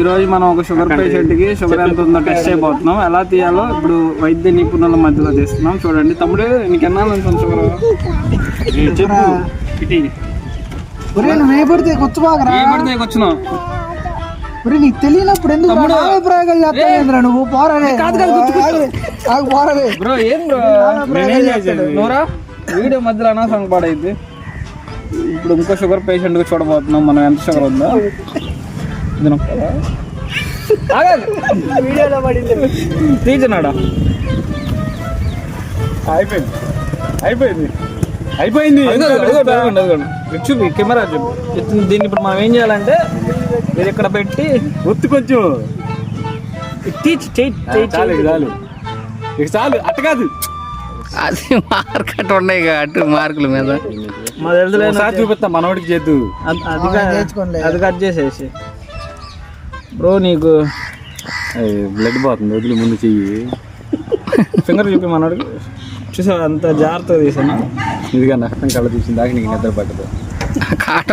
ఈరోజు మనం ఒక షుగర్ పేషెంట్కి షుగర్ ఎంత ఉందో టెస్ట్ చేయబోతున్నాం. ఎలా తీయాలో ఇప్పుడు వైద్య నిపుణుల మధ్యలో తీస్తున్నాం. చూడండి తమ్ముడు, నీకు ఎన్నాళ్ళు ఉంటుంది షుగర్? వచ్చినావు నీకు తెలియనప్పుడు ఎందుకు ప్రయోగాలు చేస్తా నువ్వు? పోరాడే బ్రో, ఏం బ్రో నోరా వీడియో మధ్యలో అనవసరం పాడైంది. ఇప్పుడు ఇంకో షుగర్ పేషెంట్కి చూడబోతున్నాం మనం ఎంత షుగర్ ఉందో. వీడియోలో పడింది తీసినాడా? అయిపోయింది చూపి కెమెరా చూపి. దీన్ని ఇప్పుడు మనం ఏం చేయాలంటే ఇది ఇక్కడ పెట్టి ఒత్తి కొంచెం చాలు చాలు అట్ట కాదు. అది మార్క్ అటు ఉన్నాయి అటు మార్కుల మీద మా తెలుసులేదు చూపిస్తా మనవాడికి చేద్దు. అది కట్ చేసేసి బ్రో నీకు బ్లడ్ పోతుంది, వదిలి ముందు చెయ్యి. ఫింగర్ చూపి మనవాడికి. చూసా అంత జాగ్రత్తగా తీసాను. ఇదిగా నష్టం కళ్ళ చూసిన దాకా నీకు నిద్ర పట్టదు. కాటన్